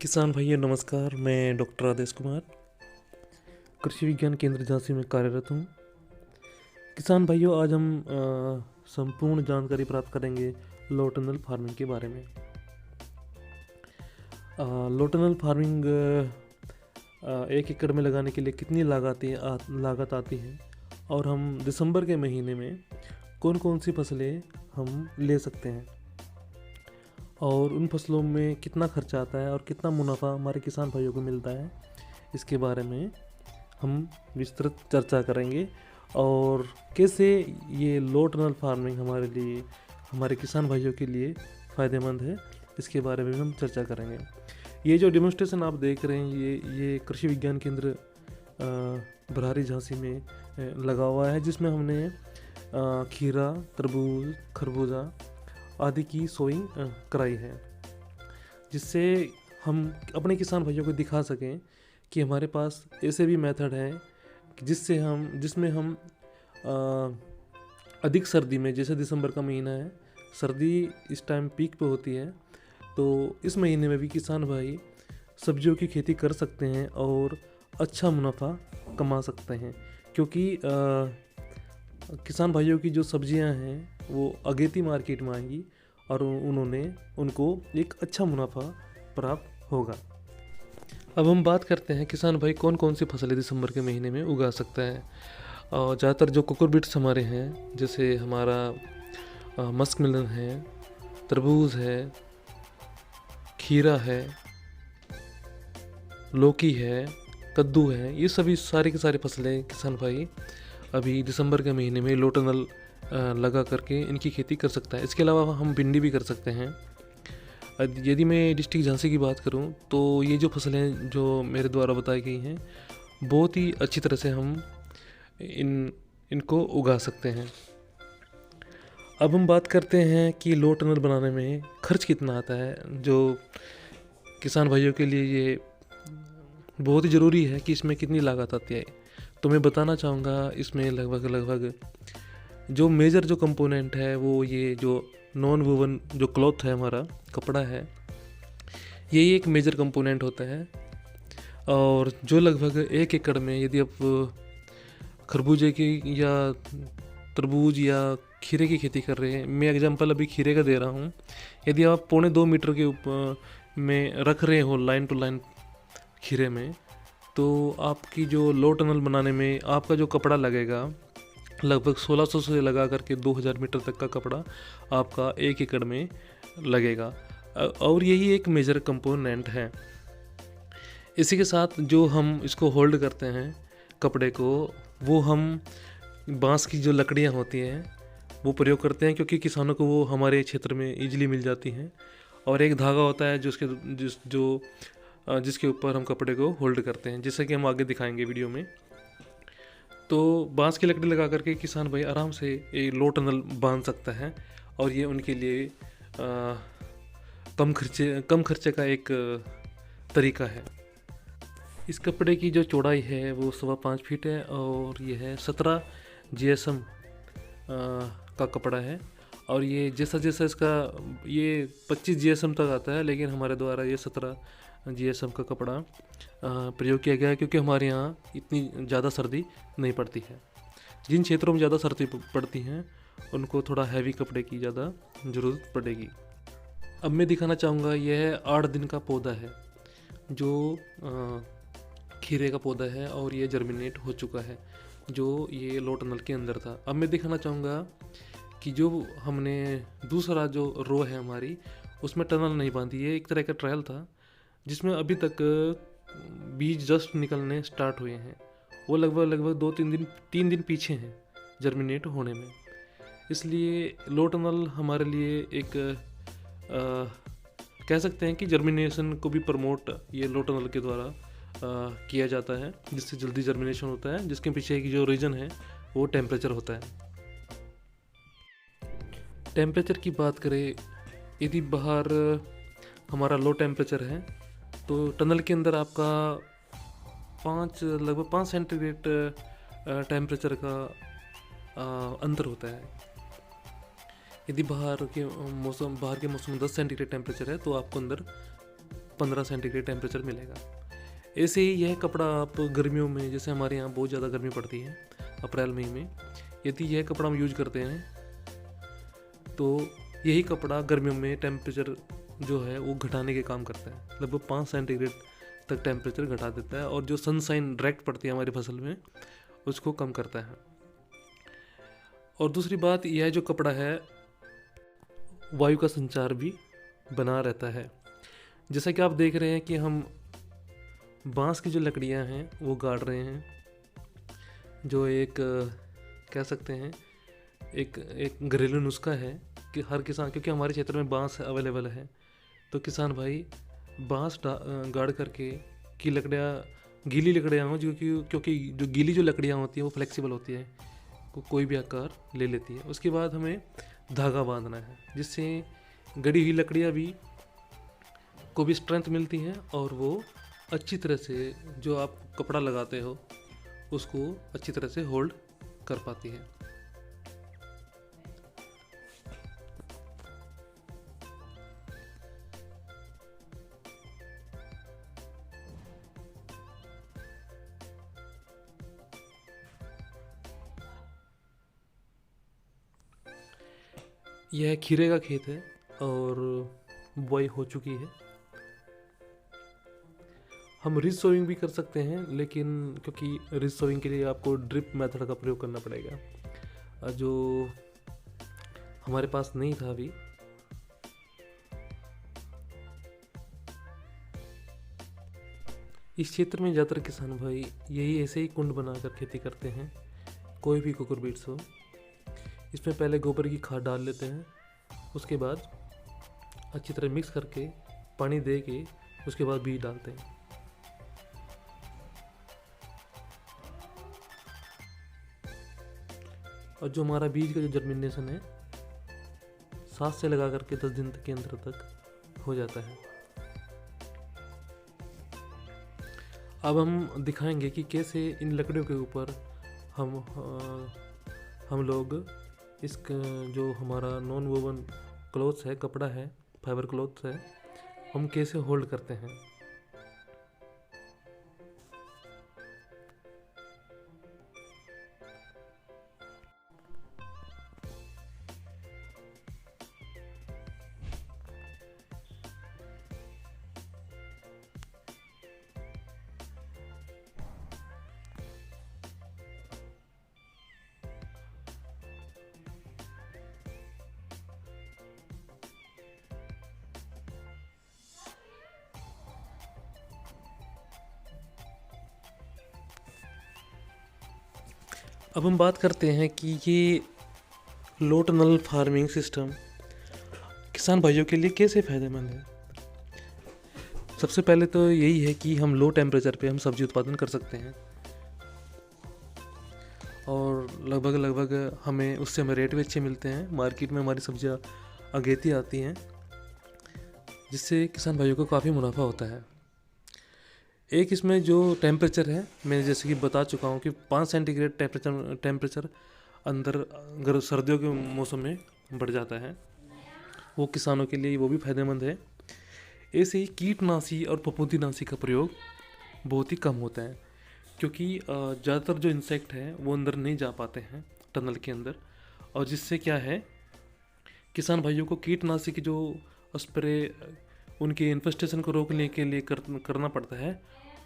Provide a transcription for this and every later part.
किसान भाइयों नमस्कार। मैं डॉक्टर आदेश कुमार कृषि विज्ञान केंद्र झांसी में कार्यरत हूँ। किसान भाइयों, आज हम संपूर्ण जानकारी प्राप्त करेंगे लो टनल फार्मिंग के बारे में। लो टनल फार्मिंग 1 एकड़ में लगाने के लिए कितनी लागत आती है और हम दिसंबर के महीने में कौन कौन सी फसलें हम ले सकते हैं और उन फसलों में कितना खर्चा आता है और कितना मुनाफा हमारे किसान भाइयों को मिलता है, इसके बारे में हम विस्तृत चर्चा करेंगे। और कैसे ये लो टनल फार्मिंग हमारे लिए, हमारे किसान भाइयों के लिए फ़ायदेमंद है, इसके बारे में हम चर्चा करेंगे। ये जो डेमोन्स्ट्रेशन आप देख रहे हैं, ये कृषि विज्ञान केंद्र बरहारी झांसी में लगा हुआ है, जिसमें हमने खीरा, तरबूज, खरबूजा आदि की सोइंग कराई है, जिससे हम अपने किसान भाइयों को दिखा सकें कि हमारे पास ऐसे भी मेथड हैं जिसमें हम अधिक सर्दी में, जैसे दिसंबर का महीना है, सर्दी इस टाइम पीक पे होती है, तो इस महीने में भी किसान भाई सब्जियों की खेती कर सकते हैं और अच्छा मुनाफा कमा सकते हैं। क्योंकि किसान भाइयों की जो सब्जियां हैं वो अगेती मार्केट में आएंगी और उनको एक अच्छा मुनाफा प्राप्त होगा। अब हम बात करते हैं किसान भाई कौन कौन सी फसलें दिसंबर के महीने में उगा सकता है। और ज़्यादातर जो कुकुरबिट्स हमारे हैं, जैसे हमारा मस्क मिलन है, तरबूज है, खीरा है, लौकी है, कद्दू है, ये सभी सारी की सारी फसलें किसान भाई अभी दिसंबर के महीने में लो टनल लगा करके इनकी खेती कर सकता है। इसके अलावा हम भिंडी भी कर सकते हैं। यदि मैं डिस्ट्रिक्ट झांसी की बात करूं, तो ये जो फसलें जो मेरे द्वारा बताई गई हैं, बहुत ही अच्छी तरह से हम इनको उगा सकते हैं। अब हम बात करते हैं कि लो टनल बनाने में खर्च कितना आता है। जो किसान भाइयों के लिए ये बहुत ही ज़रूरी है कि इसमें कितनी लागत आती है, तो मैं बताना चाहूँगा। इसमें लगभग जो मेजर जो कंपोनेंट है वो ये जो नॉन वोवन जो क्लॉथ है, हमारा कपड़ा है, यही एक मेजर कंपोनेंट होता है। और जो लगभग 1 एकड़ में यदि आप खरबूजे की या तरबूज या खीरे की खेती कर रहे हैं, मैं एग्जांपल अभी खीरे का दे रहा हूँ, यदि आप 2.25 मीटर के ऊपर में रख रहे हो लाइन टू लाइन खीरे में, तो आपकी जो लो टनल बनाने में आपका जो कपड़ा लगेगा, लगभग 1600 से लगा करके 2000 मीटर तक का कपड़ा आपका 1 एकड़ में लगेगा। और यही एक मेजर कंपोनेंट है। इसी के साथ जो हम इसको होल्ड करते हैं कपड़े को, वो हम बांस की जो लकड़ियां होती हैं वो प्रयोग करते हैं, क्योंकि किसानों को वो हमारे क्षेत्र में इजीली मिल जाती हैं। और एक धागा होता है जिसके ऊपर हम कपड़े को होल्ड करते हैं, जैसे कि हम आगे दिखाएंगे वीडियो में। तो बांस की लकड़ी लगा करके किसान भाई आराम से ये लो टनल बांध सकता है, और ये उनके लिए कम खर्चे का एक तरीका है। इस कपड़े की जो चौड़ाई है वो 5.25 फीट है, और ये है 17 GSM का कपड़ा है। और ये जैसा इसका ये 25 GSM तक आता है, लेकिन हमारे द्वारा ये 17 GSM का कपड़ा प्रयोग किया गया है, क्योंकि हमारे यहाँ इतनी ज़्यादा सर्दी नहीं पड़ती है। जिन क्षेत्रों में ज़्यादा सर्दी पड़ती हैं उनको थोड़ा हैवी कपड़े की ज़्यादा ज़रूरत पड़ेगी। अब मैं दिखाना चाहूँगा, यह 8 दिन का पौधा है जो खीरे का पौधा है, और ये जर्मिनेट हो चुका है, जो ये लो टनल के अंदर था। अब मैं दिखाना चाहूँगा कि जो हमने दूसरा जो रो है हमारी, उसमें टनल नहीं बांधी है, एक तरह का ट्रायल था, जिसमें अभी तक बीज जस्ट निकलने स्टार्ट हुए हैं। वो लगभग 3 दिन पीछे हैं जर्मिनेट होने में। इसलिए लो टनल हमारे लिए एक कह सकते हैं कि जर्मिनेशन को भी प्रमोट ये लो टनल के द्वारा किया जाता है, जिससे जल्दी जर्मिनेशन होता है। जिसके पीछे की जो रीज़न है वो टेम्परेचर होता है। टेम्परेचर की बात करें, यदि बाहर हमारा लो टेम्परेचर है, तो टनल के अंदर आपका लगभग 5 सेंटीग्रेड टेम्परेचर का अंतर होता है। यदि बाहर के मौसम 10 सेंटीग्रेड टेम्परेचर है, तो आपको अंदर 15 सेंटीग्रेड टेम्परेचर मिलेगा। ऐसे ही यह कपड़ा आप गर्मियों में, जैसे हमारे यहाँ बहुत ज़्यादा गर्मी पड़ती है अप्रैल मई में, यदि यह कपड़ा हम यूज करते हैं तो यही कपड़ा गर्मियों में टेम्परेचर जो है वो घटाने के काम करता है, लगभग 5 सेंटीग्रेड तक टेम्परेचर घटा देता है और जो सनसाइन डायरेक्ट पड़ती है हमारी फसल में उसको कम करता है। और दूसरी बात, यह जो कपड़ा है वायु का संचार भी बना रहता है। जैसा कि आप देख रहे हैं कि हम बांस की जो लकड़ियां हैं वो गाड़ रहे हैं, जो एक कह सकते हैं एक घरेलू नुस्खा है कि हर किसान, क्योंकि हमारे क्षेत्र में बांस अवेलेबल है, तो किसान भाई बांस गाड़ करके की लकड़ियाँ, गीली लकड़ियाँ हों, क्योंकि जो गीली जो लकड़ियाँ होती हैं वो फ्लेक्सिबल होती है, कोई भी आकार ले लेती है। उसके बाद हमें धागा बांधना है, जिससे गड़ी हुई लकड़ियाँ भी को भी स्ट्रेंथ मिलती है और वो अच्छी तरह से जो आप कपड़ा लगाते हो उसको अच्छी तरह से होल्ड कर पाती है। यह खीरे का खेत है और बुआई हो चुकी है। हम रिज सोइंग भी कर सकते हैं, लेकिन क्योंकि रिज सोइंग के लिए आपको ड्रिप मेथड का प्रयोग करना पड़ेगा, जो हमारे पास नहीं था अभी। इस क्षेत्र में ज़्यादातर किसान भाई यही ऐसे ही कुंड बनाकर खेती करते हैं, कोई भी कुकुरबिट्स हो। इसमें पहले गोबर की खाद डाल लेते हैं, उसके बाद अच्छी तरह मिक्स करके पानी दे के उसके बाद बीज डालते हैं। और जो हमारा बीज का जो जर्मिनेशन है 7 से लगा करके 10 दिन के अंदर तक हो जाता है। अब हम दिखाएंगे कि कैसे इन लकड़ियों के ऊपर हम लोग इस जो हमारा नॉन वोवन क्लॉथ्स है, कपड़ा है, फाइबर क्लॉथ्स है, हम कैसे होल्ड करते हैं। अब हम बात करते हैं कि ये लो टनल फार्मिंग सिस्टम किसान भाइयों के लिए कैसे फ़ायदेमंद है। सबसे पहले तो यही है कि हम लो टेम्परेचर पे हम सब्जी उत्पादन कर सकते हैं और लगभग हमें रेट भी अच्छे मिलते हैं। मार्केट में हमारी सब्जियां अगेती आती हैं, जिससे किसान भाइयों को काफ़ी मुनाफा होता है। एक इसमें जो टेम्परेचर है, मैं जैसे कि बता चुका हूँ कि 5 सेंटीग्रेड टेम्परेचर अंदर अगर सर्दियों के मौसम में बढ़ जाता है, वो किसानों के लिए वो भी फायदेमंद है। ऐसे ही कीटनाशी और फफूंदीनाशी का प्रयोग बहुत ही कम होता है, क्योंकि ज़्यादातर जो इंसेक्ट हैं वो अंदर नहीं जा पाते हैं टनल के अंदर, और जिससे क्या है किसान भाइयों को कीटनाशी की जो स्प्रे उनके इन्फेस्टेशन को रोकने के लिए करना पड़ता है,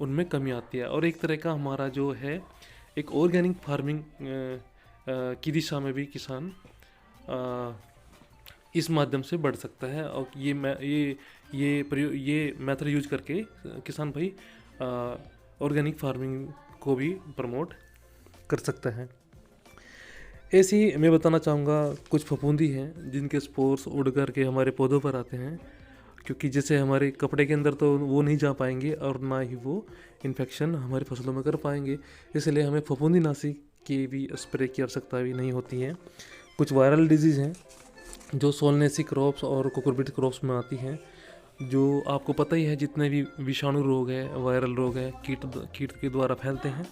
उनमें कमी आती है। और एक तरह का हमारा जो है एक ऑर्गेनिक फार्मिंग की दिशा में भी किसान इस माध्यम से बढ़ सकता है। और ये मेथड यूज करके किसान भाई ऑर्गेनिक फार्मिंग को भी प्रमोट कर सकता है। ऐसे ही मैं बताना चाहूँगा कुछ फफूंदी हैं जिनके स्पोर्स उड़ करके हमारे पौधों पर आते हैं, क्योंकि जैसे हमारे कपड़े के अंदर तो वो नहीं जा पाएंगे और ना ही वो इन्फेक्शन हमारी फसलों में कर पाएंगे, इसलिए हमें फफूंदीनाशी की भी स्प्रे की आवश्यकता भी नहीं होती है। कुछ वायरल डिजीज़ हैं जो सोलनेसी क्रॉप्स और कुकुरबिट क्रॉप्स में आती हैं, जो आपको पता ही है जितने भी विषाणु रोग है, वायरल रोग है, कीट के द्वारा फैलते हैं,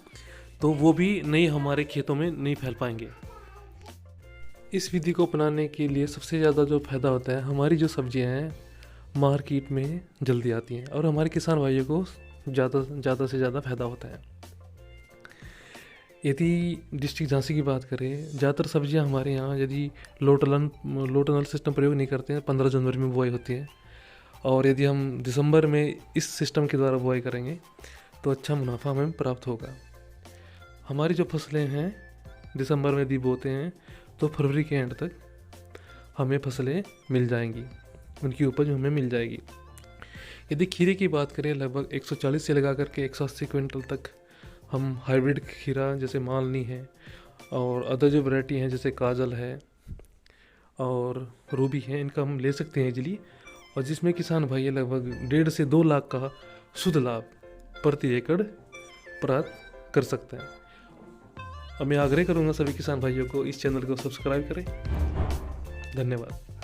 तो वो भी नहीं हमारे खेतों में नहीं फैल पाएंगे। इस विधि को अपनाने के लिए सबसे ज़्यादा जो फायदा होता है, हमारी जो सब्जियां हैं मार्केट में जल्दी आती हैं और हमारे किसान भाइयों को ज़्यादा से ज़्यादा फायदा होता है। यदि डिस्ट्रिक्ट झांसी की बात करें, ज़्यादातर सब्जियां हमारे यहाँ यदि लोटनल सिस्टम प्रयोग नहीं करते हैं, 15 जनवरी में बुआई होती है। और यदि हम दिसंबर में इस सिस्टम के द्वारा बुआई करेंगे तो अच्छा मुनाफा हमें प्राप्त होगा। हमारी जो फसलें हैं दिसंबर में यदि बोते हैं तो फरवरी के एंड तक हमें फसलें मिल जाएंगी, उनकी उपज हमें मिल जाएगी। यदि खीरे की बात करें, लगभग 140 से लगा करके 180 क्विंटल तक हम हाइब्रिड खीरा जैसे मालनी है और अदर जो वैरायटी हैं जैसे काजल है और रूबी है, इनका हम ले सकते हैं इजली, और जिसमें किसान भाई लगभग 1.5 से 2 लाख का शुद्ध लाभ प्रति एकड़ प्राप्त कर सकते हैं। अब मैं आग्रह करूँगा सभी किसान भाइयों को इस चैनल को सब्सक्राइब करें। धन्यवाद।